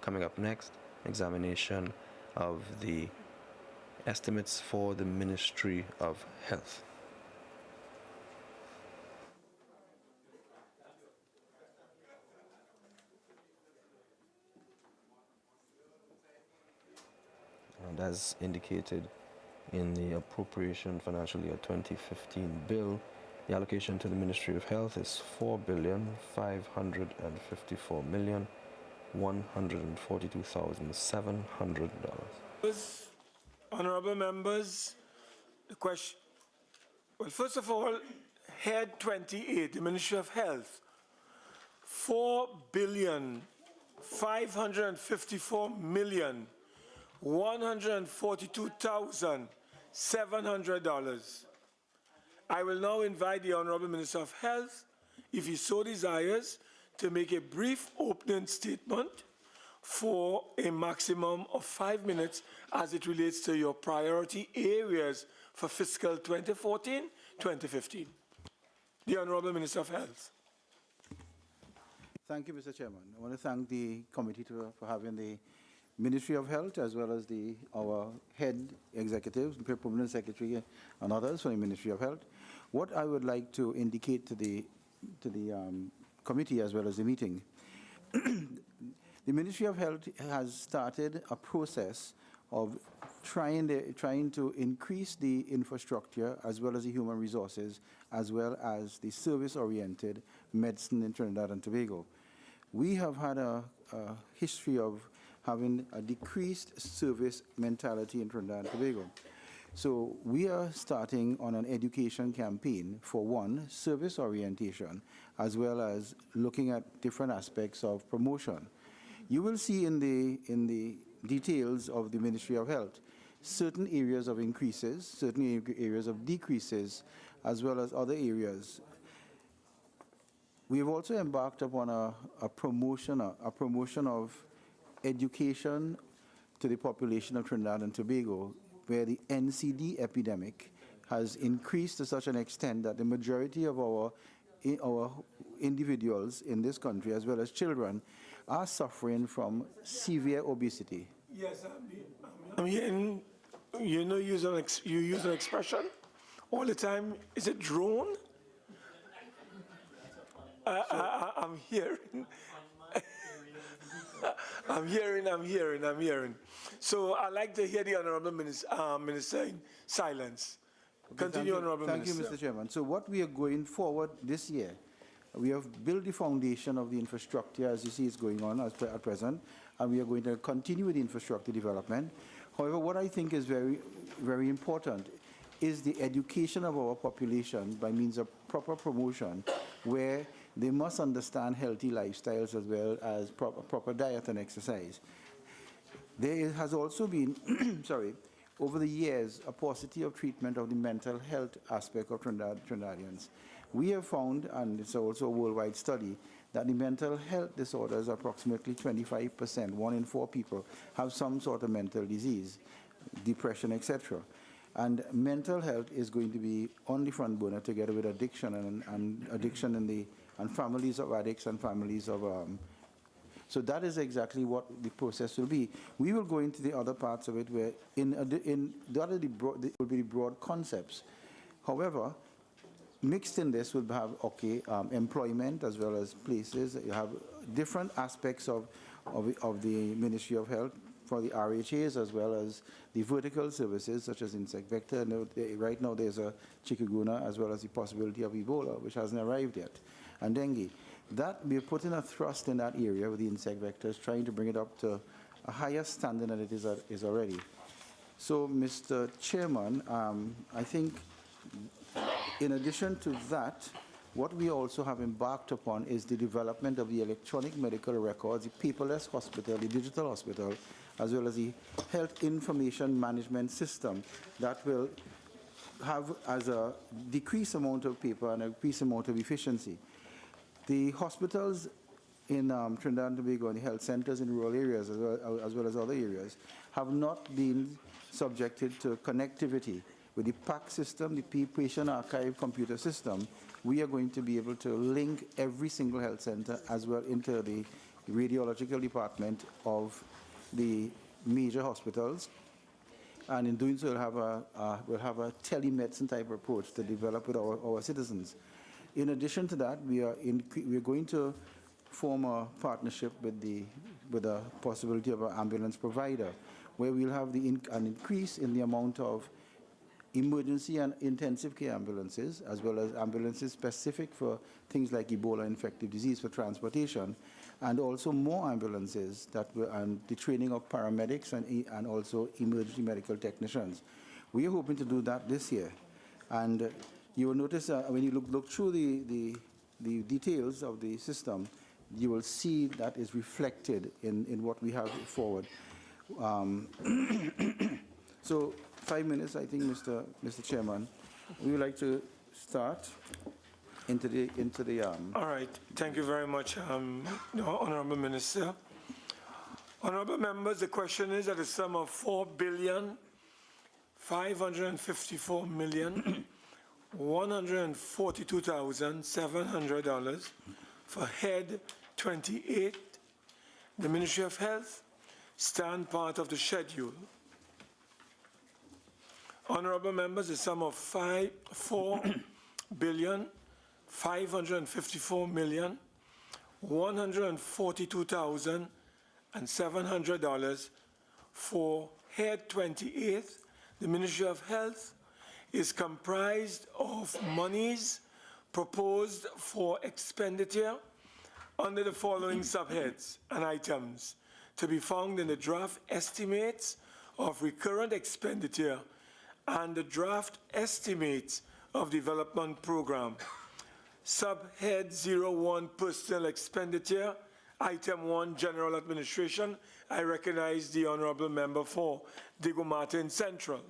Coming up next, examination of the estimates for the Ministry of Health. And as indicated in the appropriation financial year 2015 bill, the allocation to the Ministry of Health is $4,554,142,700. Honourable members, the question. Well, first of all, Head 28, the Ministry of Health, $4,554,142,700. I will now invite the Honourable Minister of Health, if he so desires, to make a brief opening statement for a maximum of 5 minutes as it relates to your priority areas for fiscal 2014-2015. The Honourable Minister of Health. Thank you, Mr. Chairman. I want to thank the committee for having the Ministry of Health as well as our head executives, the Permanent Secretary and others from the Ministry of Health. What I would like to indicate to the committee as well as the meeting, the Ministry of Health has started a process of trying to increase the infrastructure as well as the human resources as well as the service-oriented medicine in Trinidad and Tobago. We have had a history of having a decreased service mentality in Trinidad and Tobago. So we are starting on an education campaign for one, service orientation, as well as looking at different aspects of promotion. You will see in the details of the Ministry of Health certain areas of increases, certain areas of decreases, as well as other areas. We have also embarked upon a promotion of education to the population of Trinidad and Tobago, where the NCD epidemic has increased to such an extent that the majority of our individuals in this country, as well as children, are suffering from severe obesity. Yes, I'm hearing, you use an expression all the time. Is it drone? I'm hearing. I'm hearing. So I'd like to hear the Honourable Minister in silence. Continue, Honourable Minister. Thank you, Mr. Chairman. So what we are going forward this year, we have built the foundation of the infrastructure, as you see, is going on at present, and we are going to continue with the infrastructure development. However, what I think is very, very important is the education of our population by means of proper promotion, where they must understand healthy lifestyles as well as proper diet and exercise. There has also been, over the years, a paucity of treatment of the mental health aspect of Trinidadians. We have found, and it's also a worldwide study, that the mental health disorders, approximately 25%, 1 in 4 people, have some sort of mental disease, depression, etc. And mental health is going to be on the front burner together with addiction and addiction and families of addicts and families of so that is exactly what the process will be. We will go into the other parts of it where that will be the broad concepts. However, mixed in this will have employment as well as places. You have different aspects of the Ministry of Health for the RHAs as well as the vertical services such as insect vector. And right now there's a chikungunya as well as the possibility of Ebola, which hasn't arrived yet, and dengue. That we're putting a thrust in that area with the insect vectors, trying to bring it up to a higher standard than it is already. So, Mr. Chairman, I think in addition to that, what we also have embarked upon is the development of the electronic medical records, the paperless hospital, the digital hospital, as well as the health information management system that will have as a decreased amount of paper and a increased amount of efficiency. The hospitals in Trinidad and Tobago and the health centers in rural areas as well as other areas have not been subjected to connectivity. With the PAC system, the patient archive computer system, we are going to be able to link every single health center as well into the radiological department of the major hospitals. And in doing so, we'll have a telemedicine type approach to develop with our citizens. In addition to that, we're going to form a partnership with the possibility of an ambulance provider, where we'll have an increase in the amount of emergency and intensive care ambulances, as well as ambulances specific for things like Ebola infective disease for transportation, and also more ambulances and the training of paramedics and also emergency medical technicians. We are hoping to do that this year. And you will notice when you look through the details of the system, you will see that is reflected in what we have forward. So 5 minutes, I think, Mr. Chairman. We would like to start into the. All right. Thank you very much, Honourable Minister. Honourable members, the question is at a sum of $4,554,142,700 for head 28. The Ministry of Health stand part of the schedule. Honourable members, the sum of $4,554,142,700 for head 28. The Ministry of Health is comprised of monies proposed for expenditure under the following subheads and items to be found in the draft estimates of recurrent expenditure and the draft estimates of development program. Subhead 01, personal expenditure. Item 1, general administration. I recognize the honourable member for Diego Martin Central.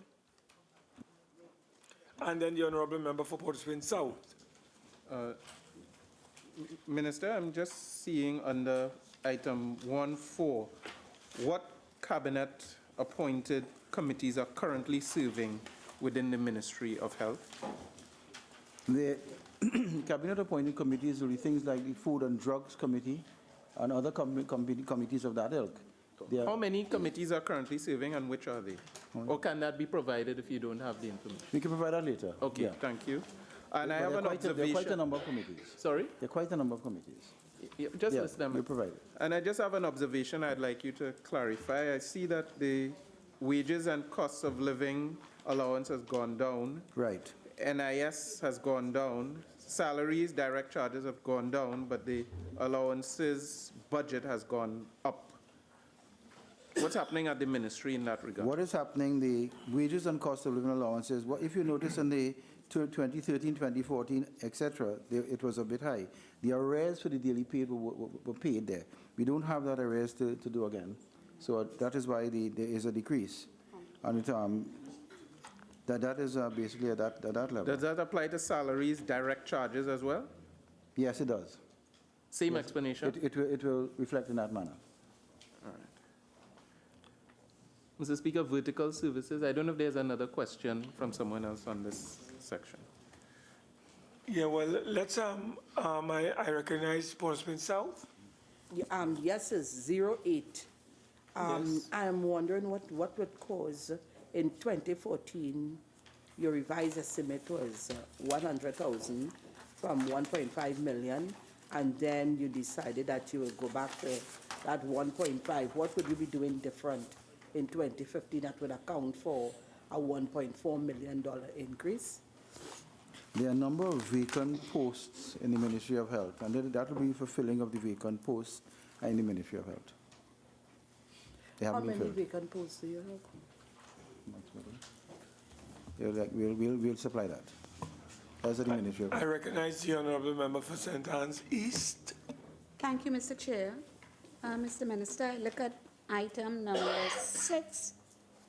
And then the honourable member for Port au Prince South. Minister, I'm just seeing under item 1.4, what cabinet appointed committees are currently serving within the Ministry of Health? The cabinet appointed committees will be things like the Food and Drugs Committee and other committees of that ilk. How many committees are currently serving and which are they? Or can that be provided if you don't have the information? We can provide that later. Okay, yeah. Thank you. And I But have an observation. there are quite a number of committees. Sorry? There are quite a number of committees. Just list them. We provide it. And I just have an observation I'd like you to clarify. I see that the wages and costs of living allowance has gone down. Right. NIS has gone down. Salaries, direct charges have gone down, but the allowances budget has gone up. What's happening at the ministry in that regard? What is happening, the wages and cost of living allowances, if you notice in the 2013, 2014, etc., it was a bit high. The arrears for the daily paid were paid there. We don't have that arrears to do again. So that is why there is a decrease. And that is basically at that level. Does that apply to salaries, direct charges as well? Yes, it does. Same Yes. explanation? It will reflect in that manner. All right. Mr. Speaker, vertical services. I don't know if there's another question from someone else on this section. Yeah, well, let's, I recognize Port au Prince South. Yes, it's 08. Yes. I'm wondering what would cause, in 2014, your revised estimate was 100,000 from 1.5 million, and then you decided that you would go back to that 1.5. What would you be doing different in 2015 that would account for a $1.4 million increase? There are a number of vacant posts in the Ministry of Health, and that will be fulfilling of the vacant posts in the Ministry of Health. They How haven't been many filled. vacant posts do you have? We'll supply that. As the Ministry of I Health. recognize the honourable member for St. Anne's East. Thank you, Mr. Chair. Mr. Minister, I look at item number 6,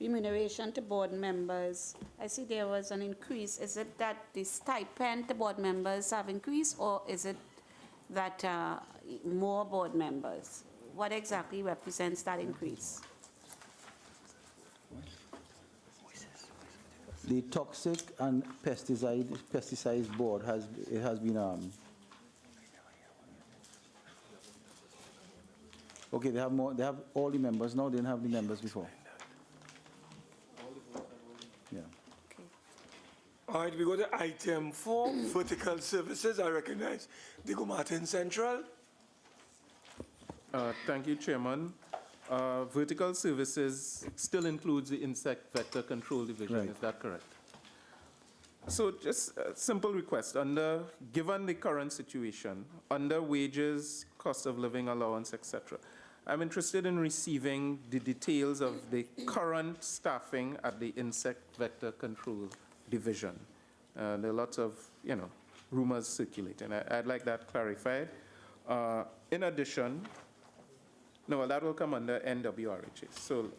remuneration to board members. I see there was an increase. Is it that the stipend to board members have increased, or is it that more board members? What exactly represents that increase? The Toxic and Pesticides Board has been Okay, they have more, they have all the members now, they didn't have the members before. Yeah. Okay. All right, we go to item 4, vertical services. I recognize Diego Martin Central. Thank you, Chairman. Vertical services still includes the insect vector control division, Right. is that correct? So just a simple request, given the current situation, under wages, cost of living allowance, etc., I'm interested in receiving the details of the current staffing at the insect vector control division. There are lots of, rumors circulating. I'd like that clarified. In addition, no, that will come under NWRHA. So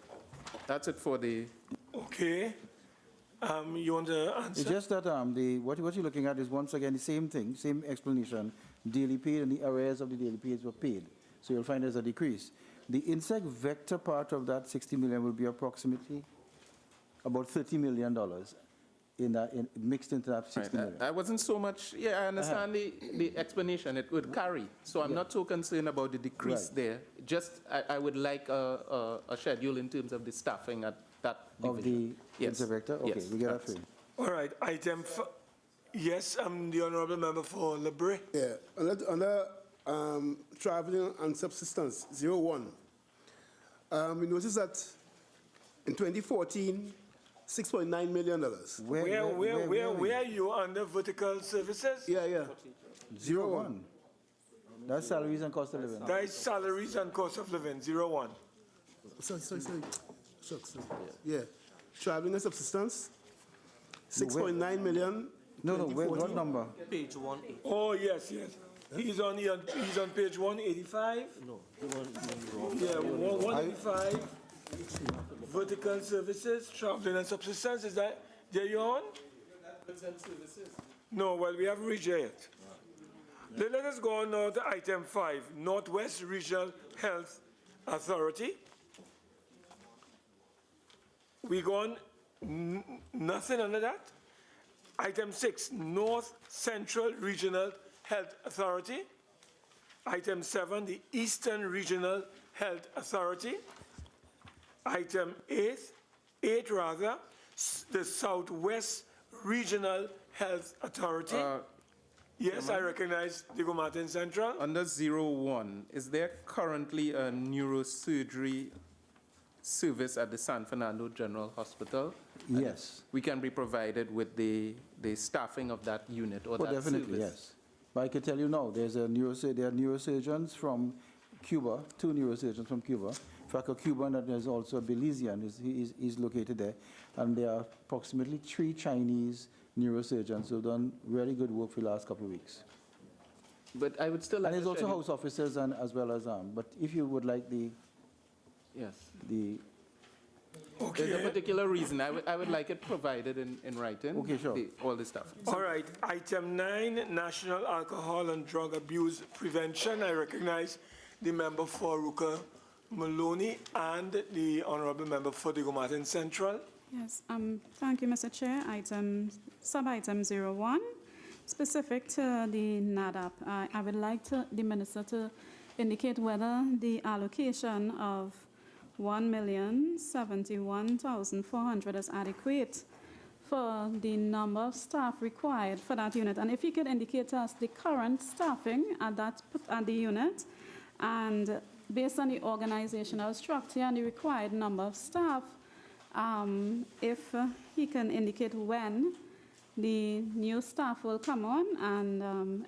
that's it for the. Okay. You want to answer? It's just that what you're looking at is once again the same thing, same explanation. Daily paid and the arrears of the daily pays were paid. So you'll find there's a decrease. The insect vector part of that 60 million will be approximately about $30 million mixed into that 60 million. I wasn't so much, I understand the explanation, it would carry. So I'm not so concerned about the decrease Right. there. Just, I would like a schedule in terms of the staffing at that Of division. the insect vector? Okay, Yes, we get that thanks. for you. All right, yes, I'm the honorable member for Lebre. Yeah, under traveling and subsistence, 01, we noticed that in 2014, $6.9 million. Where are you under vertical services? Yeah. 01. That's salaries and cost of living. That is salaries and cost of living, 01. Sorry. Shucks. Yeah. Traveling and subsistence, 6.9 million. No, what number? Page 1. Oh, yes. He's on page 185. No, the one wrong. Yeah, 185. Vertical services, traveling and subsistence. Is that there you on? No, well, we haven't reached there yet. Let us go on now to item 5, Northwest Regional Health Authority. We go on, nothing under that. Item 6, North Central Regional Health Authority. Item 7, the Eastern Regional Health Authority. Item 8, the Southwest Regional Health Authority. Yes, I recognize Diego Martin Central. Under 01, is there currently a neurosurgery service at the San Fernando General Hospital? Yes. We can be provided with the staffing of that unit or that Definitely, service? yes. But I can tell you now, there are neurosurgeons from Cuba, 2 neurosurgeons from Cuba. In fact, a Cuban that is also a Belizean is located there. And there are approximately 3 Chinese neurosurgeons who have done really good work for the last couple of weeks. But I would still like And there's to also schedule- house officers and as well as but if you would like Yes. the There's a particular reason. I would like it provided in writing. Okay, sure. All the stuff. All right, item 9, National Alcohol and Drug Abuse Prevention. I recognize the member for Ruka Maloney and the honorable member for Diego Martin Central. Yes, thank you, Mr. Chair. Sub-item 01, specific to the NADAP. I would like the minister to indicate whether the allocation of 1,071,400 is adequate for the number of staff required for that unit. And if you could indicate to us the current staffing at the unit, and based on the organizational structure and the required number of staff, if he can indicate when the new staff will come on,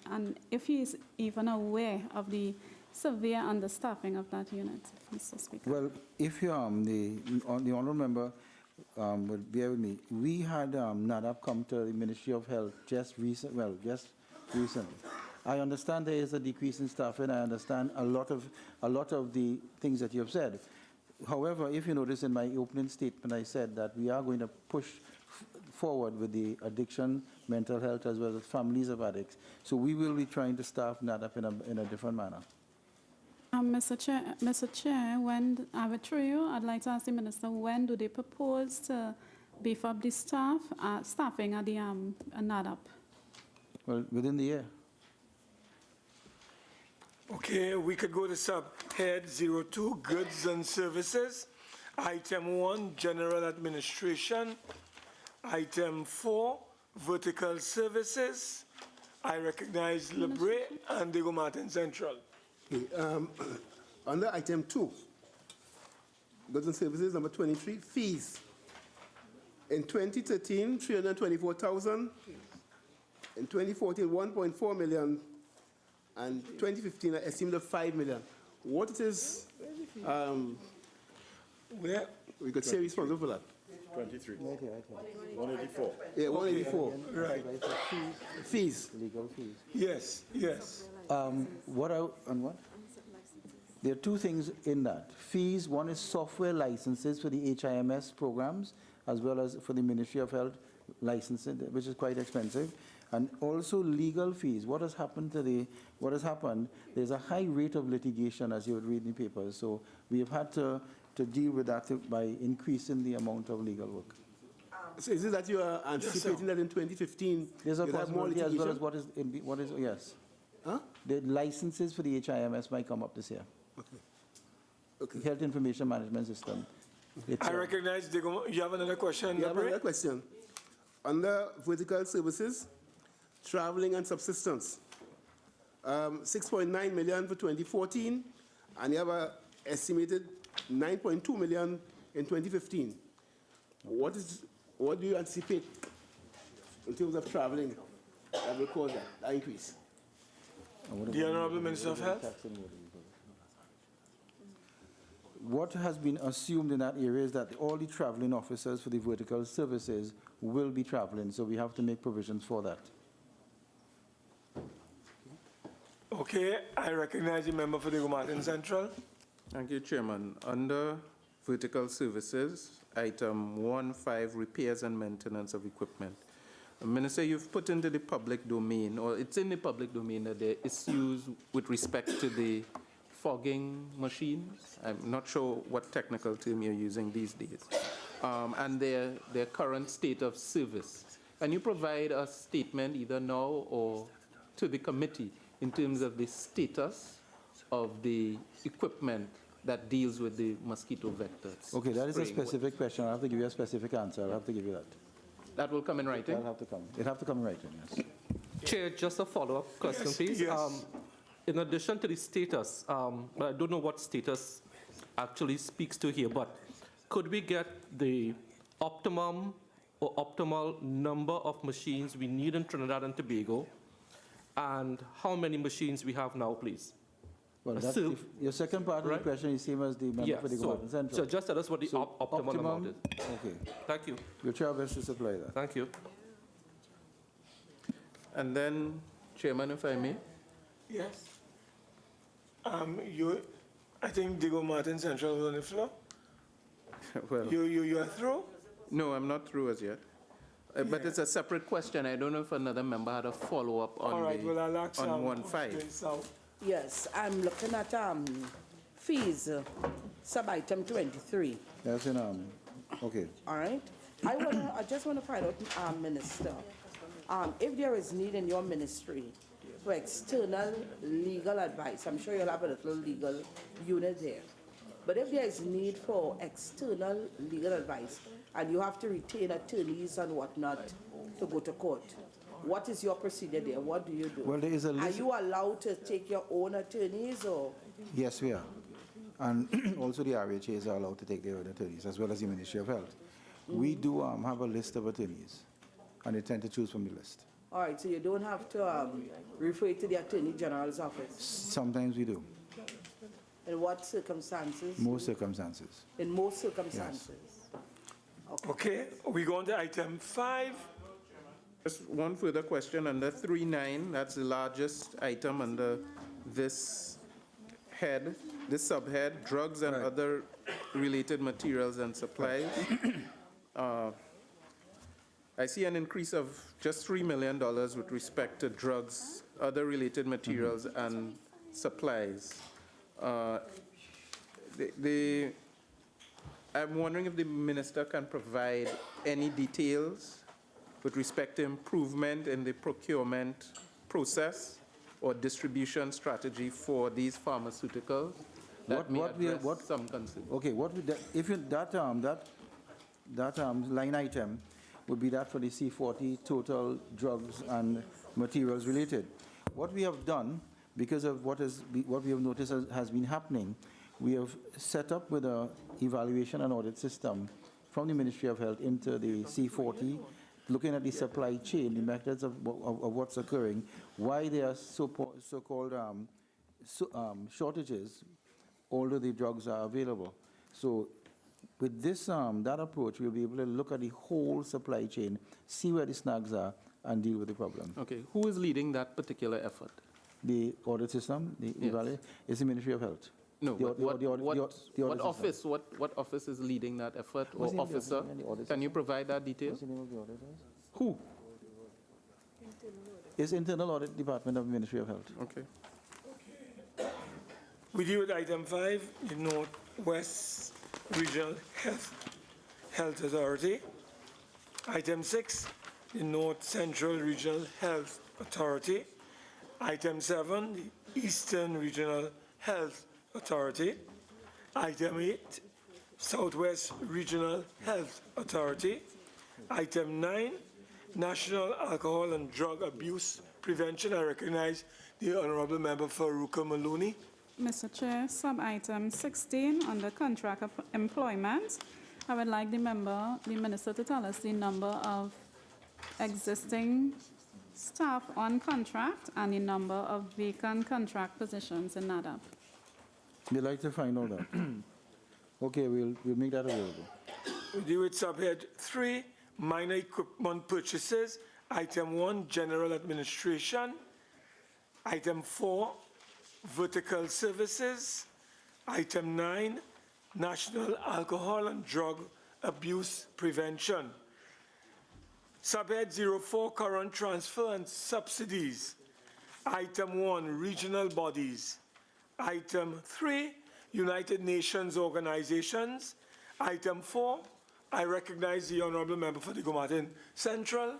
and if he is even aware of the severe understaffing of that unit, Mr. Speaker. well, if you the honourable member would bear with me, we had NADAP come to the Ministry of Health just recently. I understand there is a decrease in staffing. I understand a lot of the things that you have said. However, if you notice in my opening statement, I said that we are going to push forward with the addiction, mental health, as well as families of addicts. So we will be trying to staff NADAP in a different manner. Mr. Chair, when I would through you, I'd like to ask the minister, when do they propose to beef up the staffing at the NADAP? Well, within the year. Okay, we could go to subhead 02, Goods and Services. Item 1, General Administration. Item 4, Vertical Services. I recognize Lebre and Diego Martin Central. Okay, under item 2, goods and services, number 23, fees. In 2013, 324,000. In 2014, 1.4 million. And 2015, an estimate of 5 million. What it is, Where? we could say responsible for that. 23. 184. Yeah, 184. Right. Fees, legal fees. Yes, yes. What? There are two things in that. Fees, one is software licenses for the HIMS programs, as well as for the Ministry of Health licensing, which is quite expensive. And also legal fees. What has happened, there's a high rate of litigation, as you would read in the papers. So we have had to deal with that by increasing the amount of legal work. So is it that you are anticipating that in 2015, There's a you'll have more possibility as well litigation? as what is, yes. Huh? The licenses for the HIMS might come up this year. Okay. Health Information Management System. I recognize Diego. You have another question, You have Lebre? another question. Under vertical services, traveling and subsistence, 6.9 million for 2014, and you have an estimated 9.2 million in 2015. What do you anticipate in terms of traveling that will cause that increase? The Honourable Minister of Health. What has been assumed in that area is that all the traveling officers for the vertical services will be traveling, so we have to make provisions for that. Okay, I recognize the member for Diego Martin Central. Thank you, Chairman. Under vertical services, item 1.5, repairs and maintenance of equipment. Minister, you've put into the public domain, or it's in the public domain, that there are issues with respect to the fogging machines. I'm not sure what technical term you're using these days. And their current state of service. Can you provide a statement either now or to the committee in terms of the status of the equipment that deals with the mosquito vectors? Okay, that is a spraying? specific question. I'll have to give you a specific answer. I'll have to give you that. That will come in writing? That'll have to come. It'll have to come in writing, yes. Chair, just a follow-up question, Yes, please. yes. In addition to the status, I don't know what status actually speaks to here, but could we get the optimum or optimal number of machines we need in Trinidad and Tobago, and how many machines we have now, please? Well, that's So- your second part of the right? question is same as the member Yeah, for the Guatemala Central. so just tell us what the So optimal amount is. Okay. Thank you. We'll try our best to supply that. Thank you. And then, Chairman, if I may? Yes. I think Diego Martin Central was on the floor. Well, You are through? no, I'm not through as yet. But it's a separate question. I don't know if another member had a follow-up on All right, well, I'll ask on going 1.5. south. Yes, I'm looking at fees, sub-item 23, That's in, okay. all right? I just want to find out, Minister, if there is need in your ministry for external legal advice, I'm sure you'll have a little legal unit there. But if there is need for external legal advice, and you have to retain attorneys and whatnot to go to court, what is your procedure there? What do you do? Well, there is a Are list. you allowed to take your own attorneys, or? Yes, we are. And also the RHAs are allowed to take their own attorneys, as well as the Ministry of Health. We do have a list of attorneys, and they tend to choose from the list. All right, so you don't have to refer to the Attorney General's office? Sometimes we do, In what circumstances? most circumstances. In most circumstances? Okay, we go on to item 5. Just one further question under 3.9, that's the largest item under this head, this subhead, drugs and other related materials and supplies. I see an increase of just $3 million with respect to drugs, other related materials and supplies. I'm wondering if the minister can provide any details with respect to improvement in the procurement process or distribution strategy for these pharmaceuticals that may address some concern. Okay, if you, that line item would be that for the C40 total drugs and materials related. What we have done, because of what we have noticed has been happening, we have set up with an evaluation and audit system from the Ministry of Health into the C40, looking at the supply chain, the methods of what's occurring, why there are so-called shortages, although the drugs are available. So with this, that approach, we'll be able to look at the whole supply chain, see where the snags are, and deal with the problem. Okay, who is leading that particular effort? The audit system, the evaluation, is the Ministry of Health. No, what office? System. What office is leading that effort, or officer? Can you provide that detail? What's the name of the auditors? Who? It's Internal Audit Department of the Ministry of Health. Okay. We deal with item 5, the Northwest Regional Health Authority. Item 6, the North Central Regional Health Authority. Item 7, the Eastern Regional Health Authority. Item 8, Southwest Regional Health Authority. Item 9, National Alcohol and Drug Abuse Prevention. I recognize the Honourable Member for Ruka Maloney. Mr. Chair, sub-item 16 under contract employment. I would like the minister to tell us the number of existing staff on contract and the number of vacant contract positions in NADAP. We'd like to find out that. Okay, we'll make that available. We deal with subhead 3, minor equipment purchases. Item 1, general administration. Item 4, vertical services. Item 9, national alcohol and drug abuse prevention. Subhead 04, current transfer and subsidies. Item 1, regional bodies. Item 3, United Nations organizations. Item 4, I recognize the Honourable Member for the Gomartin Central.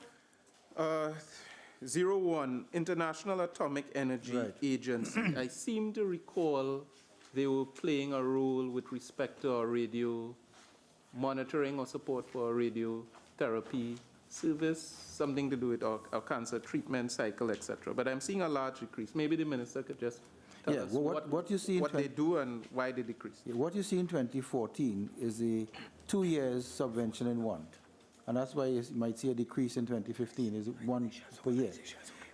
01, International Atomic Energy Agency. I seem to recall they were playing a role with respect to our radio monitoring or support for our radiotherapy service, something to do with our cancer treatment cycle, etc. But I'm seeing a large decrease. Maybe the minister could just tell us what you see what they do and why they decrease. What you see in 2014 is the 2 years subvention in one. And that's why you might see a decrease in 2015, is one per year.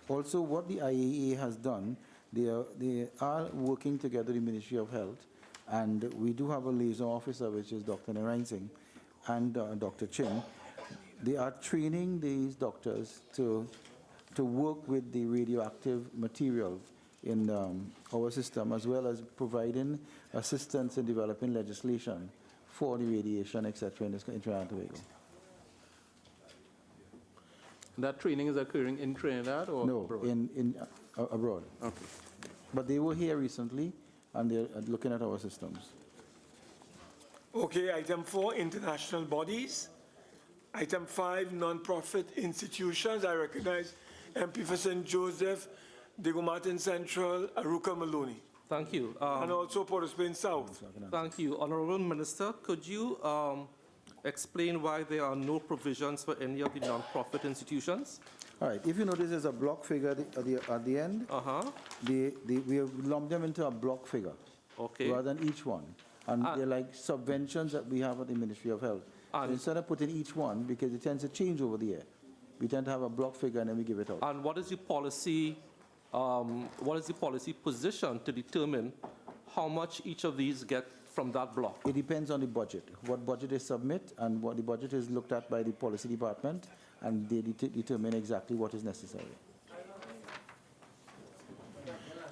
Also, what the IAEA has done, they are working together with the Ministry of Health, and we do have a liaison officer, which is Dr. Narain and Dr. Chin. They are training these doctors to work with the radioactive material in our system, as well as providing assistance in developing legislation for the radiation, etc., in Trinidad and Tobago. That training is occurring in Trinidad or abroad? No, abroad. Okay. But they were here recently, and they're looking at our systems. Okay, item 4, international bodies. Item 5, non-profit institutions. I recognize MP for St. Joseph, Diego Martin Central, Aruka Maloney. Thank you. And also Port of Spain South. Thank you. Honourable Minister, could you explain why there are no provisions for any of the non-profit institutions? All right. If you notice, there's a block figure at the end. We have lumped them into a block figure, rather than each one. And they're like subventions that we have at the Ministry of Health. So instead of putting each one, because it tends to change over the year, we tend to have a block figure and then we give it out. And what is the policy? What is the policy position to determine how much each of these get from that block? It depends on the budget, what budget they submit, and what the budget is looked at by the policy department, and they determine exactly what is necessary.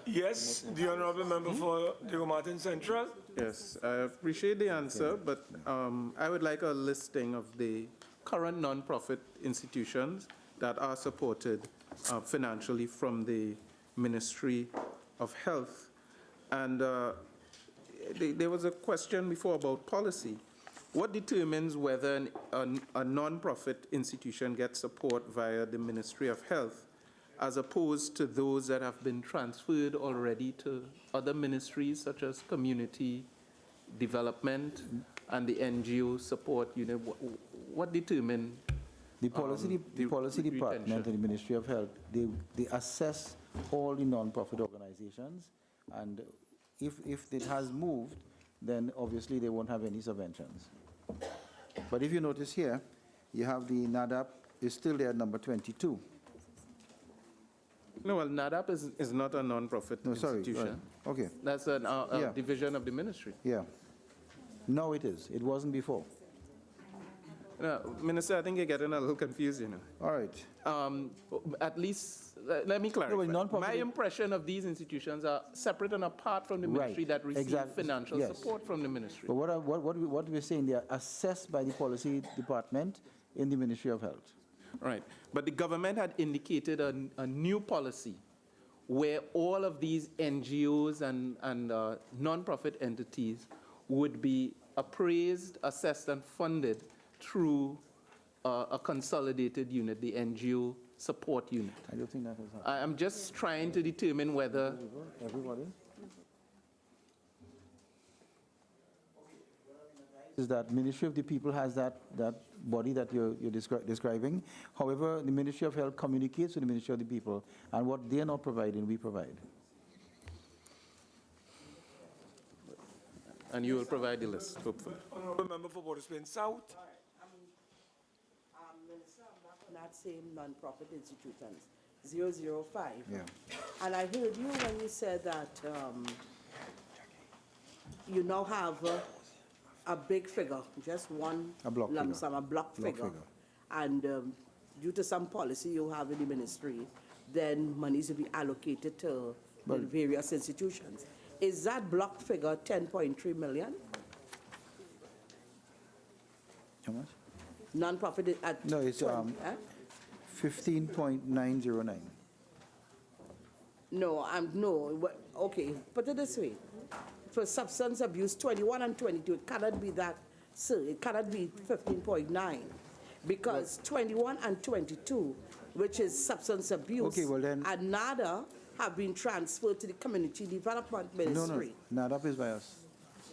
Yes, the Honourable Member for Diego Martin Central. Yes, I appreciate the answer, but I would like a listing of the current non-profit institutions that are supported financially from the Ministry of Health. And there was a question before about policy. What determines whether a non-profit institution gets support via the Ministry of Health? as opposed to those that have been transferred already to other ministries such as community development and the NGO support unit? What determined The policy, the policy department retention? and the Ministry of Health, they assess all the non-profit organizations, and if it has moved, then obviously they won't have any subventions. But if you notice here, you have the NADAP is still there at number 22. No, well, NADAP is not a non-profit No, sorry. institution. Right. Okay. That's a Yeah. division of the ministry. Yeah. No, it is. It wasn't before. No, Minister, I think you're getting a little confused, you know. All right. At least, let me clarify. but non-profit- My impression of these institutions are separate and apart from the Right, ministry that receive exactly, financial yes. support from the ministry. But what we're saying, they are assessed by the policy department in the Ministry of Health. Right. But the government had indicated a new policy where all of these NGOs and non-profit entities would be appraised, assessed, and funded through a consolidated unit, the NGO support unit. I don't think that has happened. I'm just trying to determine whether Everybody? Is that Ministry of the People has that body that you're describing. However, the Ministry of Health communicates with the Ministry of the People, and what they're not providing, we provide. and you will provide the list, hopefully. Honourable Member for Port of Spain South. Minister, I'm back on that same non-profit institutions, 005. Yeah. And I heard you when you said that you now have a big figure, just one A block lump figure. sum, a block figure. And due to some policy you have in the ministry, then monies will be allocated to the various institutions. Is that block figure 10.3 million? How much? Non-profit at No, it's 15.909. No, okay, put it this way. For substance abuse, 21 and 22, it cannot be that, sir, it cannot be 15.9. Because 21 and 22, which is substance abuse, Okay, well then- and NADA have been transferred to the Community Development Ministry. No, NADAP is by us.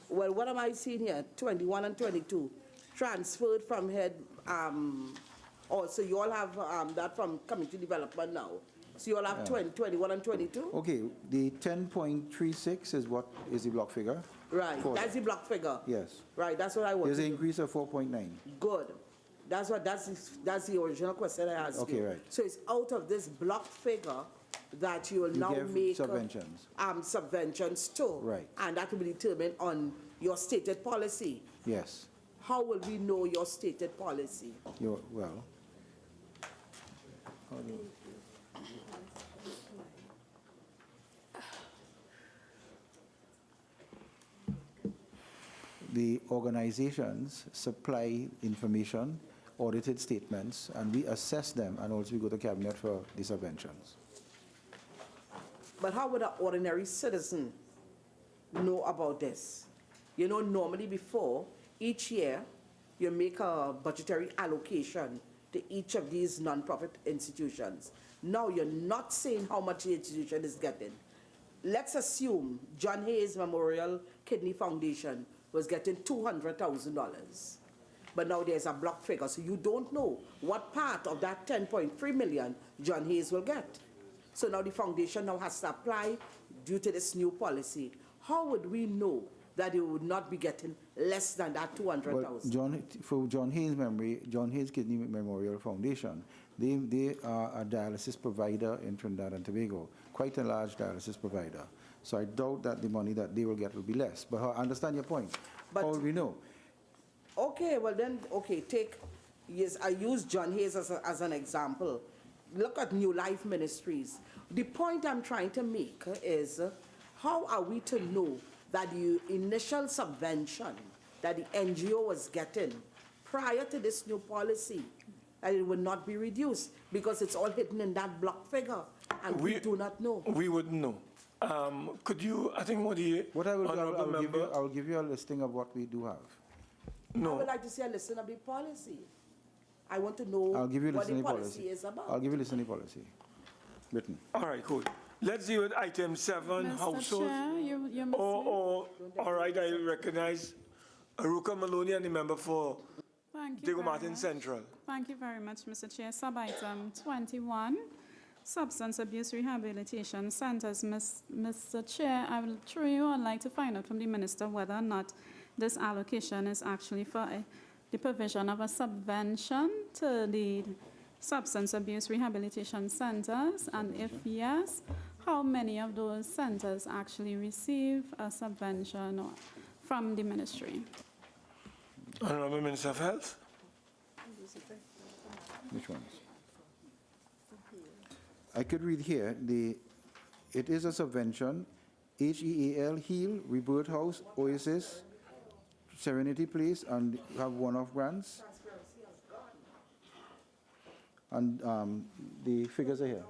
Well, what am I seeing here? 21 and 22, transferred from head, so you all have that from Community Development now. So you all have 21 and 22? Okay, the 10.36 is what is the block figure? Right, For- that's the block figure. Yes. Right, that's what I want There's to an know. increase of 4.9. Good. That's the original question I asked Okay, you. right. So it's out of this block figure that you will now give make subventions. Subventions to. Right. And that will be determined on your stated policy. Yes. How will we know your stated policy? Well, how do you- the organizations supply information, audited statements, and we assess them, and also we go to cabinet for the subventions. But how would an ordinary citizen know about this? You know, normally before, each year, you make a budgetary allocation to each of these non-profit institutions. Now you're not saying how much the institution is getting. Let's assume John Hayes Memorial Kidney Foundation was getting $200,000. But now there's a block figure, so you don't know what part of that 10.3 million John Hayes will get. So now the foundation now has to apply due to this new policy. How would we know that it would not be getting less than that 200,000? Well, for John Hayes Kidney Memorial Foundation, they are a dialysis provider in Trinidad and Tobago, quite a large dialysis provider. So I doubt that the money that they will get will be less. But I understand your point. But- How will we know? Okay, well then, okay, yes, I use John Hayes as an example. Look at New Life Ministries. The point I'm trying to make is, how are we to know that the initial subvention that the NGO was getting prior to this new policy, that it would not be reduced, because it's all hidden in that block figure, and we do not know. We wouldn't know. Could you, I think What I will do, Honourable Member, I will give you a listing of what we do have. I no, would like to see a list of the policy. I want to know I'll give you a what list of the the policy policy. is about. I'll give you a list of the policy. written. All right, good. Let's deal with item 7, Mr. household. Chair, you're missing. All right, I recognize Aruka Maloney and the member for Thank you Diego very Martin much. Central. Thank you very much, Mr. Chair. Sub-item 21, Substance Abuse Rehabilitation Centers. Mr. Chair, I will truly would like to find out from the Minister whether or not this allocation is actually for the provision of a subvention to the substance abuse rehabilitation centers, and if yes, how many of those centers actually receive a subvention from the ministry? Honourable Minister of Health. Which ones? I could read here, it is a subvention, HEAL, HEAL, Rebirth House, Oasis, Serenity Place, and have one-off grants. And the figures are here.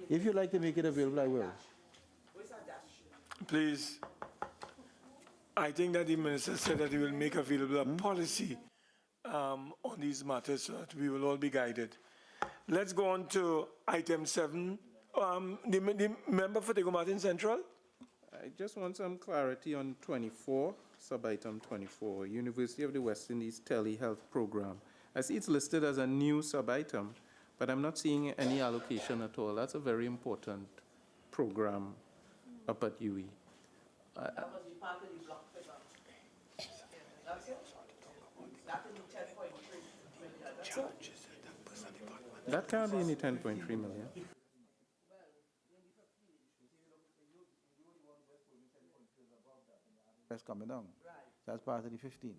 If you'd like to make it available, I will. Please. I think that the minister said that he will make available a policy on these matters so that we will all be guided. Let's go on to item 7. The member for Diego Martin Central. I just want some clarity on 24, sub-item 24, University of the West Indies Telehealth Program. I see it's listed as a new sub-item, but I'm not seeing any allocation at all. That's a very important program up at UE. That can't be in the 10.3 million. That's coming down. That's part of the 15.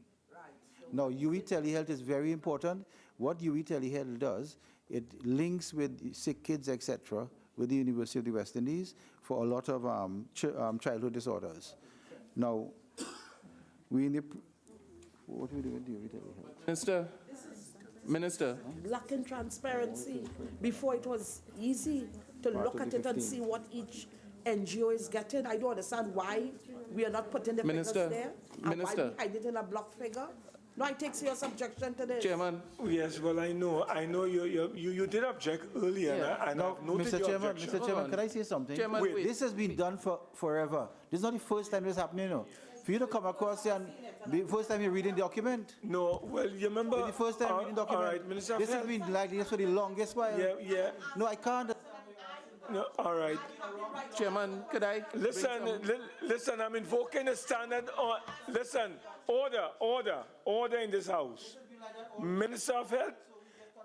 Now, UE Telehealth is very important. What UE Telehealth does, it links with sick kids, etc., with the University of the West Indies for a lot of childhood disorders. Now, we in the... What do we do with UE Telehealth? Minister. Lack in transparency. Before it was easy to look at it and see what each NGO is getting. I don't understand why we are not putting the figures there. And why we hide it in a block figure. No, I take serious objection to this. Chairman. Yes, well, I know you did object earlier, Yeah. and I've noted your objection. Mr. Chairman, can I say something? Chairman, wait. This has been done forever. This is not the first time this is happening, you know. For you to come across here and the first time you're reading the document. No, well, you remember... It's the first time reading the document. All right, Minister of This has Health. been like this for the longest while. Yeah. No, I can't. No, all right. Chairman, could I... Listen, I'm invoking a standard... listen, order in this house. Minister of Health,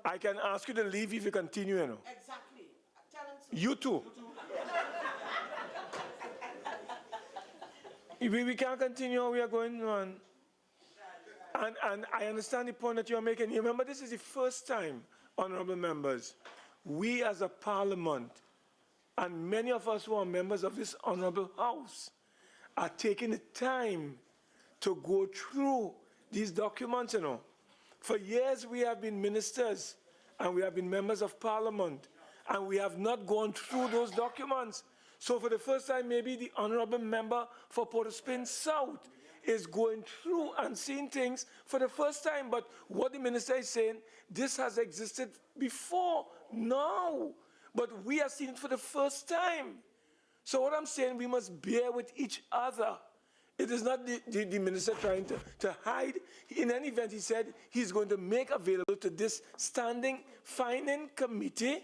I can ask you to leave if you continue, you know. Exactly. You too. We can't continue, we are going on. And I understand the point that you are making. You remember, this is the first time, honorable members, we as a parliament, and many of us who are members of this honorable house, are taking the time to go through these documents, you know. For years we have been ministers and we have been members of parliament, and we have not gone through those documents. So for the first time, maybe the honorable member for Port-au-Prince South is going through and seeing things for the first time. But what the minister is saying, this has existed before, now. But we are seeing it for the first time. So what I'm saying, we must bear with each other. It is not the minister trying to hide. In any event, he said he's going to make available to this standing finance committee,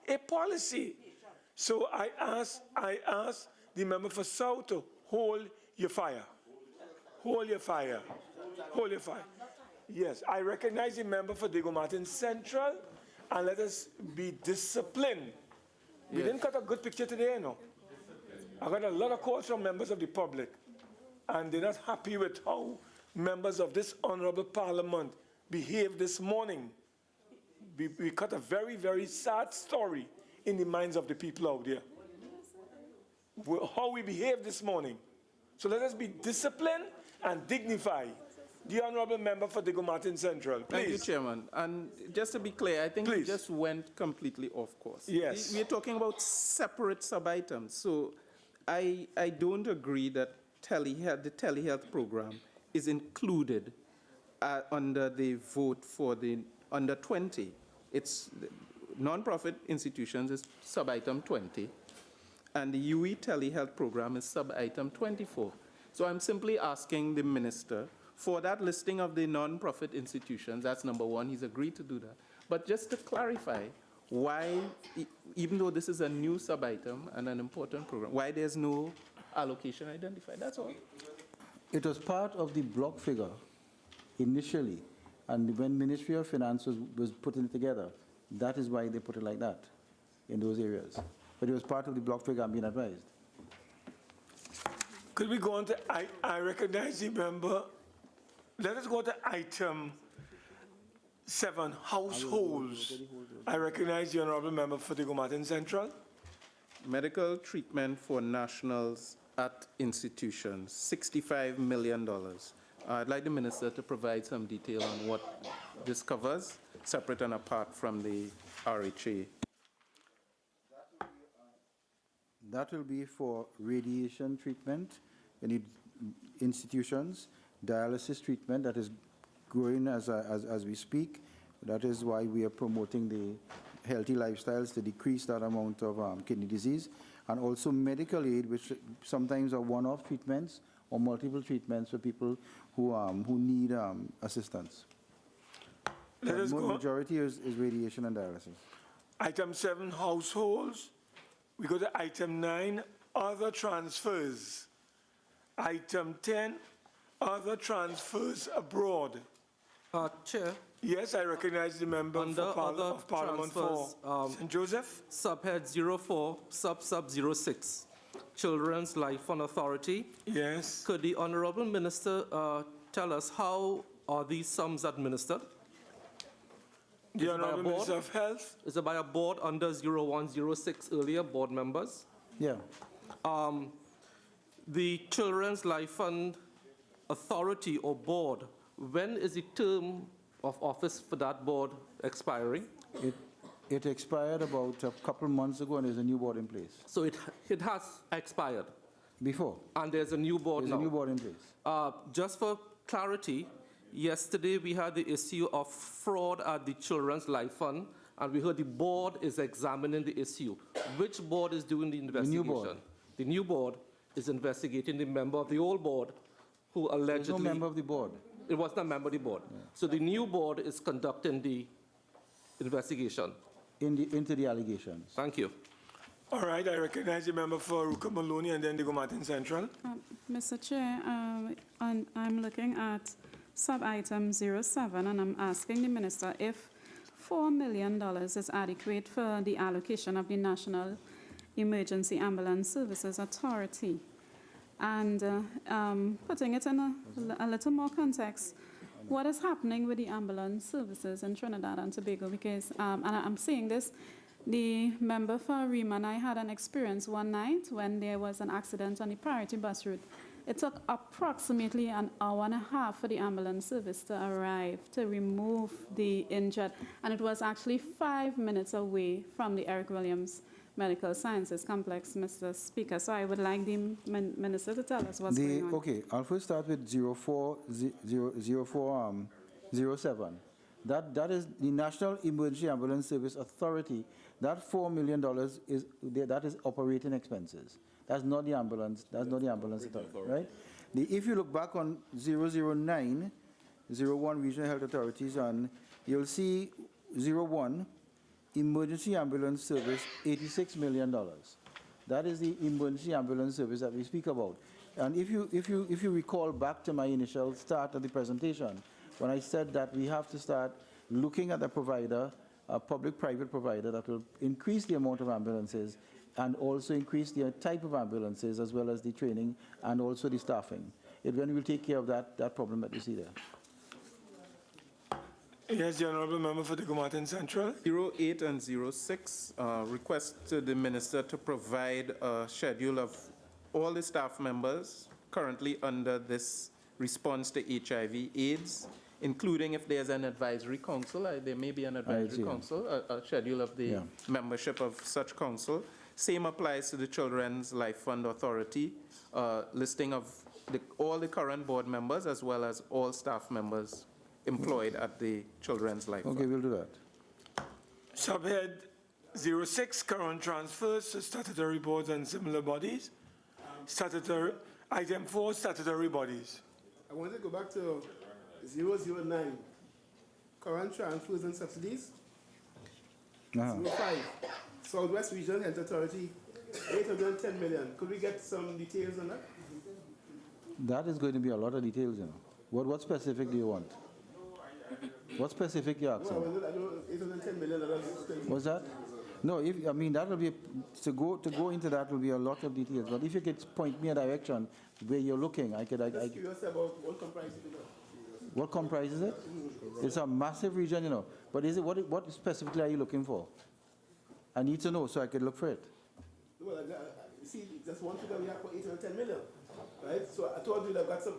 a policy. So I ask the member for South to hold your fire. Hold your fire. Hold your fire. Yes, I recognize the member for Diego Martin Central, and let us be disciplined. We didn't cut a good picture today, you know. I got a lot of calls from members of the public, and they're not happy with how members of this honorable parliament behaved this morning. We cut a very, very sad story in the minds of the people out there. How we behaved this morning. So let us be disciplined and dignified. The honorable member for Diego Martin Central, please. Thank you, Chairman. And just to be clear, I think we just went completely off course. Yes. We're talking about separate sub-items. So I don't agree that the telehealth program is included under the vote for the under 20, it's non-profit institutions is sub-item 20, and the UE telehealth program is sub-item 24. So I'm simply asking the minister for that listing of the non-profit institutions. That's number one. He's agreed to do that. But just to clarify, why, even though this is a new sub-item and an important program, why there's no allocation identified? That's all. It was part of the block figure initially, and when Ministry of Finance was putting it together, that is why they put it like that in those areas. But it was part of the block figure, I'm being advised. Could we go on to, I recognize the member. Let us go to item 7, households. I recognize the honorable member for the Martin Central. Medical treatment for nationals at institutions, $65 million. I'd like the minister to provide some detail on what this covers, separate and apart from the RHA. That will be for radiation treatment in institutions, dialysis treatment that is growing as we speak. That is why we are promoting the healthy lifestyles to decrease that amount of kidney disease, and also medical aid, which sometimes are one-off treatments or multiple treatments for people who need assistance. The majority is radiation and dialysis. Item 7, households. We go to item 9, other transfers. Item 10, other transfers abroad. Chair. Yes, I recognize the member Under of Parliament for St. Joseph. Subhead 04, sub 06, Children's Life Fund Authority. Yes. Could the Honourable Minister tell us how are these sums administered? The Honourable Minister of Health. Is it by a board under 0106 earlier, board members? Yeah. The Children's Life Fund Authority or board, when is the term of office for that board expiring? It expired about a couple months ago, and there's a new board in place. So it has expired? Before. And there's a new board now? There's a new board in place. Just for clarity, yesterday we had the issue of fraud at the Children's Life Fund, and we heard the board is examining the issue. Which board is doing the investigation? The new board. The new board is investigating the member of the old board who allegedly... There's no member of the board. It was not a member of the board. Yeah. So the new board is conducting the investigation. Into the allegations. Thank you. All right, I recognize the member for Ruka Maloney and then the Martin Central. Mr. Chair, I'm looking at sub-item 07, and I'm asking the minister if $4 million is adequate for the allocation of the National Emergency Ambulance Services Authority. And putting it in a little more context, what is happening with the ambulance services in Trinidad and Tobago? Because, and I'm saying this, the member for Rima and I had an experience one night when there was an accident on the priority bus route. It took approximately an hour and a half for the ambulance service to arrive to remove the injured, and it was actually 5 minutes away from the Eric Williams Medical Sciences Complex, Mr. Speaker. So I would like the Minister to tell us what's going on. Okay, I'll first start with 0407. That is the National Emergency Ambulance Service Authority. That $4 million is operating expenses. That's not the ambulance. That's not the ambulance authority, right? If you look back on 009, 01 Regional Health Authorities, and you'll see 01 Emergency Ambulance Service, $86 million. That is the emergency ambulance service that we speak about. And if you recall back to my initial start of the presentation, when I said that we have to start looking at a provider, a public-private provider that will increase the amount of ambulances and also increase the type of ambulances as well as the training and also the staffing. It will take care of that problem that you see there. Yes, the Honourable Member for the Martin Central. 08 and 06 request to the minister to provide a schedule of all the staff members currently under this response to HIV/AIDS, including if there's an advisory council. There may be an advisory council, a schedule of the membership of such council. Same applies to the Children's Life Fund Authority, listing of all the current board members as well as all staff members employed at the Children's Life Okay, Fund. we'll do that. Subhead 06, current transfers to statutory boards and similar bodies. Item 4, statutory bodies. I want to go back to 009, current transfers and subsidies. 05, Southwest Regional Health Authority, 810 million. Could we get some details on that? That is going to be a lot of details, you know. What specific do you want? What specific you asking? Well, I know 810 million. What's that? No, I mean, that will be, to go into that will be a lot of details. But if you could point me a direction where you're looking, I could. Just curious about what comprises it. What comprises it? It's a massive region, you know. But is it what specifically are you looking for? I need to know so I could look for it. Well, you see, just one figure we have for 810 million, right? So I told you that I've got some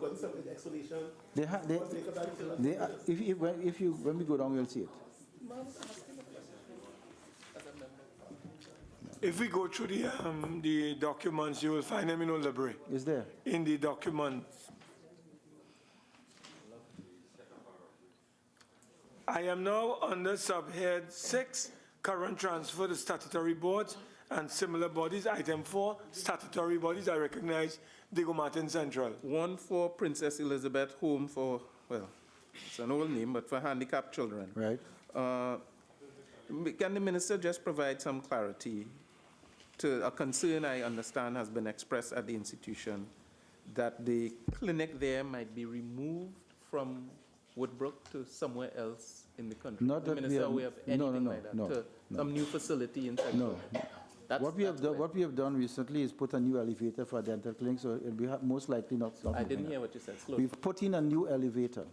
explanation. When we go down, we'll see it. If we go through the documents, you will find them in our library. Is there? In the documents. I am now under subhead 6, current transfer to statutory boards and similar bodies. Item 4, statutory bodies. I recognize Diego Martin Central. One for Princess Elizabeth Home for, well, it's an old name, but for handicapped children. Right. Can the minister just provide some clarity to a concern I understand has been expressed at the institution that the clinic there might be removed from Woodbrook to somewhere else in the country? Not that Minister, we have anything like that? no, to some new facility in Sector? No. What we have done recently is put a new elevator for a dental clinic, so it'll be most likely not. I didn't hear what you said. Slow. We've put in a new elevator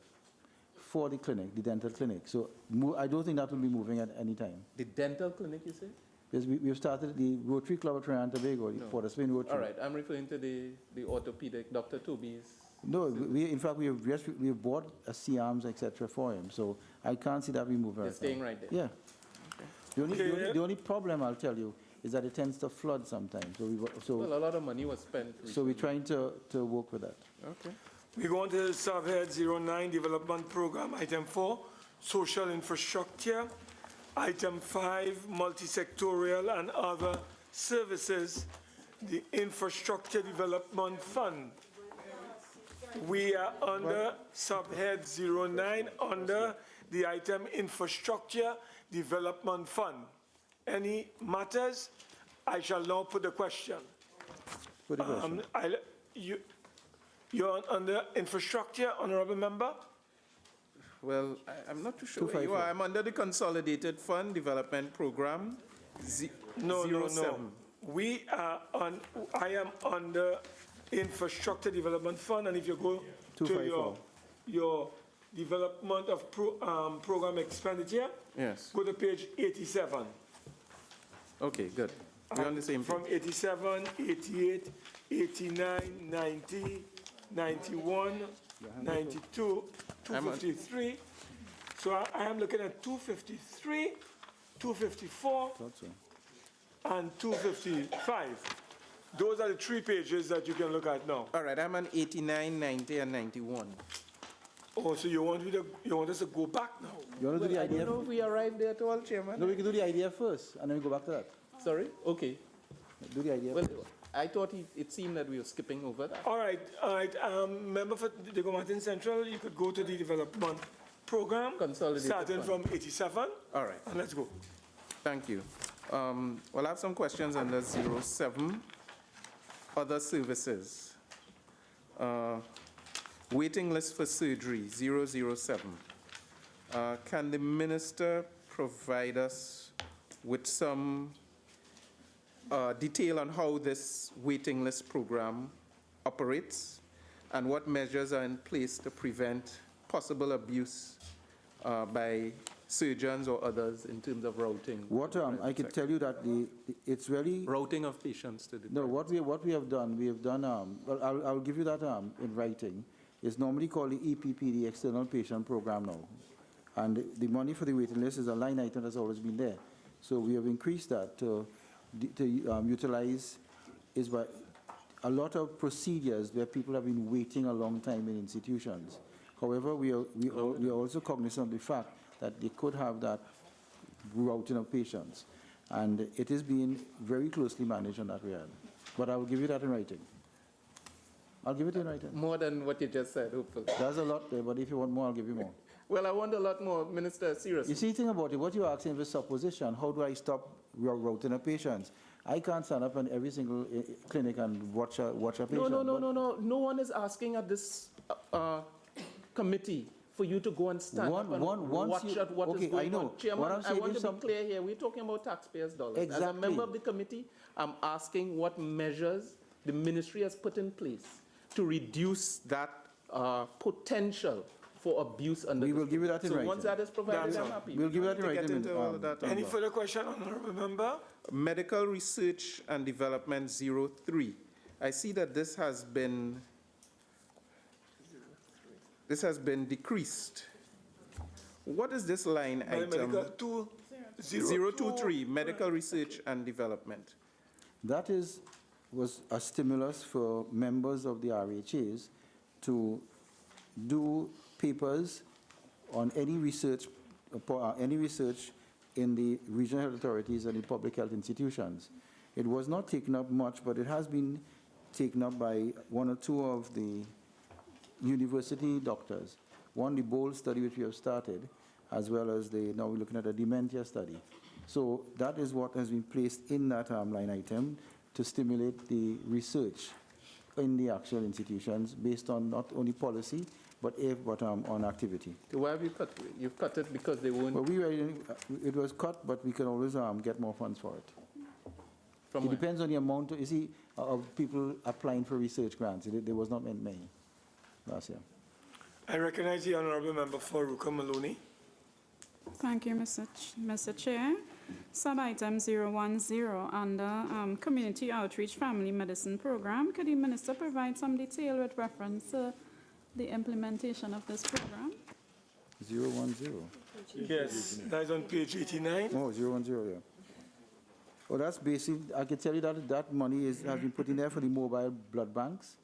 for the clinic, the dental clinic. So I don't think that will be moving at any time. The dental clinic, you say? Yes, we've started the Rotary Club of Trinidad and Tobago, the Port of Spain Rotary. All right, I'm referring to the orthopedic, Dr. Toby's. No, in fact, we bought a C-arms, etc. for him, so I can't see that we move. You're staying right there? Yeah. The only problem, I'll tell you, is that it tends to flood sometimes. Well, a lot of money was spent recently. So we're trying to work with that. Okay. We go on to subhead 09, development program. Item 4, social infrastructure. Item 5, multi-sectorial and other services, the Infrastructure Development Fund. We are under subhead 09 under the item Infrastructure Development Fund. Any matters? I shall now put the question. Put the question. You're under infrastructure, honorable member? Well, I'm not too sure where you are. I'm under the Consolidated Fund Development Program. No. We are I am under Infrastructure Development Fund, and if you go to your development of program expenditure, yes, go to page 87. Okay, good. We're on the same page. From 87, 88, 89, 90, 91, 92, 253. So I am looking at 253, 254, and 255. Those are the 3 pages that you can look at now. All right, I'm on 89, 90, and 91. Oh, so you want us to go back now? You want to do the I idea? don't know if we arrived there at all, Chairman. No, we can do the idea first, and then we go back to that. Sorry? Okay. Do the idea Well, first. I thought it seemed that we were skipping over that. All right. Member for Diego Martin Central, you could go to the development program, Consolidated starting fund. from 87. All right. And let's go. Thank you. Well, I have some questions under 07, other services. Waiting list for surgery, 007. Can the minister provide us with some detail on how this waiting list program operates and what measures are in place to prevent possible abuse by surgeons or others in terms of routing? What I can tell you that it's really routing of patients to the no. What we have done, well, I'll give you that in writing. It's normally called the EPP, the External Patient Program now, and the money for the waiting list is a line item that's always been there. So we have increased that to utilize is by a lot of procedures where people have been waiting a long time in institutions. However, we are also cognizant of the fact that they could have that routing of patients. And it is being very closely managed on that regard. But I will give you that in writing. I'll give it in writing. More than what you just said, hopefully. There's a lot there, but if you want more, I'll give you more. Well, I want a lot more, Minister, seriously. You see, think about it. What you're asking is supposition. How do I stop routing of patients? I can't stand up in every single clinic and watch a patient. No. No one is asking at this committee for you to go and stand up and watch at what is going on. Chairman, I want to be clear here. We're talking about taxpayers' dollars. Exactly. As a member of the committee, I'm asking what measures the ministry has put in place to reduce that potential for abuse under We will give you that in So writing. once that is provided, That's I'm all. happy. We'll give you that in To get writing. into all of that. Any further question, Honourable Member? Medical Research and Development 03. I see that this has been decreased. What is this line item? Medical 023, Medical Research and Development. That was a stimulus for members of the RHAs to do papers on any research in the regional health authorities and the public health institutions. It was not taken up much, but it has been taken up by one or two of the university doctors. One, the BOLD study, which we have started, as well as now we're looking at a dementia study. So that is what has been placed in that line item to stimulate the research in the actual institutions based on not only policy, but on activity. So why have you cut it? You've cut it because they won't. Well, it was cut, but we can always get more funds for it. From It where? depends on the amount, you see, of people applying for research grants. There was not many last year. I recognize the Honourable Member for Ruka Maloney. Thank you, Mr. Chair. Sub-item 010 under Community Outreach Family Medicine Program. Could the Minister provide some detail with reference to the implementation of this program? 010. Yes, that's on page 89. Oh, 010, yeah. Oh, that's basic. I can tell you that money has been put in there for the mobile blood banks.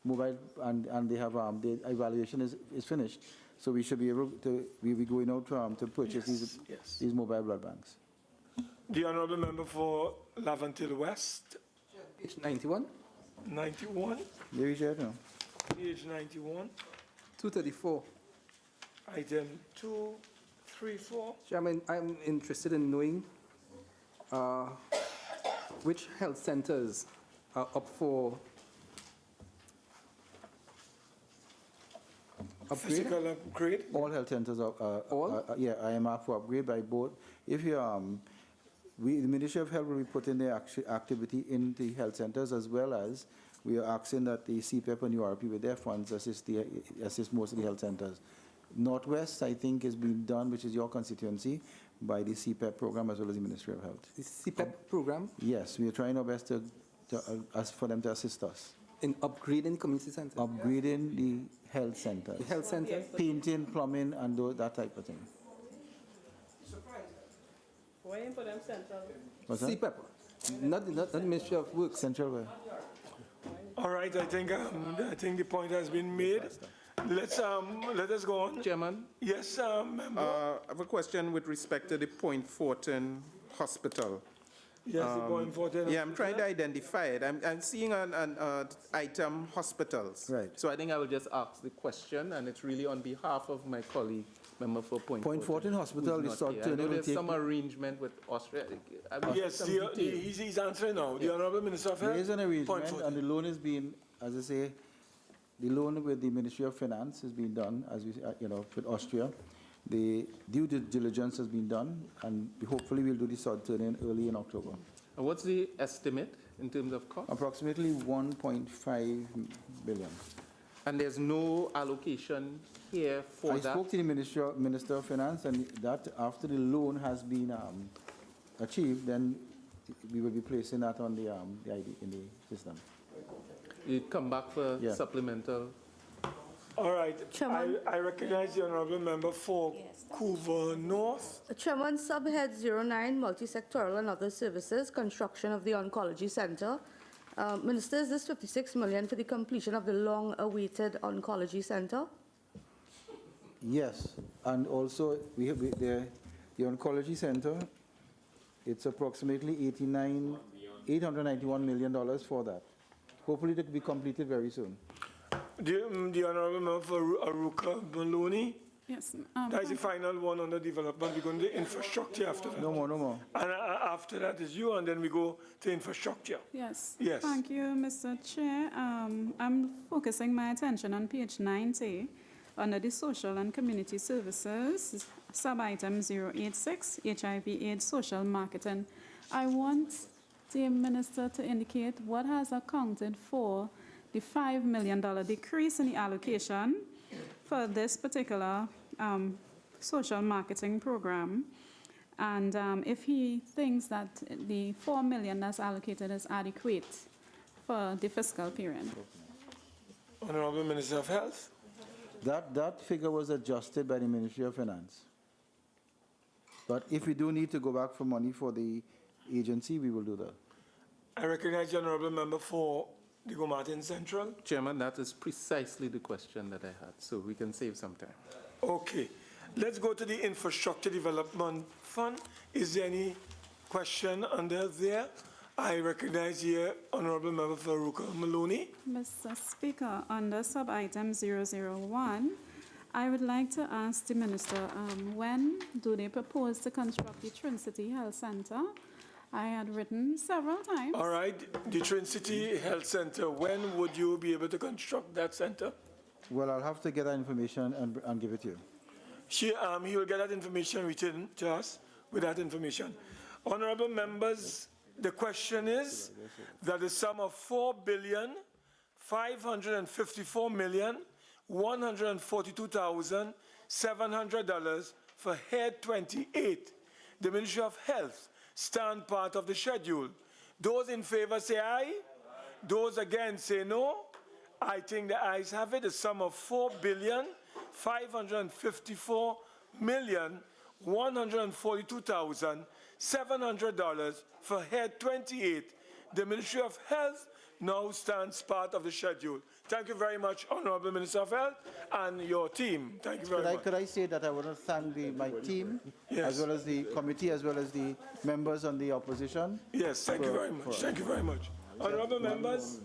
And they have the evaluation is finished, so we should be able to be going out to purchase these mobile blood banks. The Honourable Member for Laventille West, Page 91, 91, There is it, no? page 91, 234. item 234. Chairman, I'm interested in knowing which health centers are up for upgrade. Physical upgrade. All health centers I am up for upgrade by board. If you the Ministry of Health will be putting their activity in the health centers, as well as we are asking that the CPEP and URP with their funds assist most of the health centers. Northwest, I think, is being done, which is your constituency, by the CPEP program as well as the Ministry of Health. The CPEP program Yes, we are trying our best to ask for them to assist us. in upgrading community centers. Upgrading the health centers. The health centers. Painting, plumbing, and that type of thing. Waiting for them central. What's that? CPEP, not the Ministry of Works. Central where? All right, I think the point has been made. Let us go on. Chairman, Yes, Member. I have a question with respect to the Point Fortin Hospital. Yes, the point 14. Yeah, I'm trying to identify it. I'm seeing an item hospitals. Right. So I think I will just ask the question, and it's really on behalf of my colleague, member for Point Point Fortin Hospital who's is not sort here. I know turning there's some arrangement with Austria. I mean, Yes, some detail. he's answering now. The Honourable Minister of Health. There is an Point arrangement, 14. and the loan is being, as I say, the loan with the Ministry of Finance is being done, as we, with Austria. The due diligence has been done, and hopefully we'll do the sod turn-in early in October. And what's the estimate in terms of cost? Approximately 1.5 billion. And there's no allocation here for I that? spoke to the Minister of Finance, and that after the loan has been achieved, then we will be placing that on the ID in the system. You'd come back for Yeah. supplemental? All right. Chairman. I recognize the Honourable Member for Couva North. Chairman, Subhead 09, Multi-Sectoral and Other Services, Construction of the Oncology Center. Minister, is this 56 million for the completion of the long-awaited Oncology Center? Yes, and also we have the oncology center. It's approximately $891 million for that. Hopefully that will be completed very soon. The Honourable Member for Aruka Maloney. Yes. That is the final one on the development. We go into infrastructure after that. No more, no more. And after that is you, and then we go to infrastructure. Yes. Yes. Thank you, Mr. Chair. I'm focusing my attention on page 90 under the social and community services, sub-item 086, HIV/AIDS social marketing. I want the minister to indicate what has accounted for the $5 million decrease in the allocation for this particular social marketing program, and if he thinks that the $4 million that's allocated is adequate for the fiscal period. Honourable Minister of Health. That figure was adjusted by the Ministry of Finance. But if we do need to go back for money for the agency, we will do that. I recognize the Honourable Member for Diego Martin Central. Chairman, that is precisely the question that I had, so we can save some time. Okay. Let's go to the Infrastructure Development Fund. Is there any question under there? I recognize here Honourable Member for Aruka Maloney. Mr. Speaker, under sub-item 001, I would like to ask the minister, when do they propose to construct the Trinidad Health Center? I had written several times. All right, the Trinidad Health Center, when would you be able to construct that center? Well, I'll have to get that information and give it to you. He will get that information written to us with that information. Honourable members, the question is that the sum of $4,554,142,700 for Head 28, the Ministry of Health, stand part of the schedule. Those in favor say aye. Those against say no. I think the ayes have it. The sum of $4,554,142,700 for Head 28. The Ministry of Health now stands part of the schedule. Thank you very much, Honourable Minister of Health, and your team. Thank you very much. Could I say that I want to thank my team, as well as the committee, as well as the members on the opposition? Yes, thank you very much. Thank you very much. Honourable members.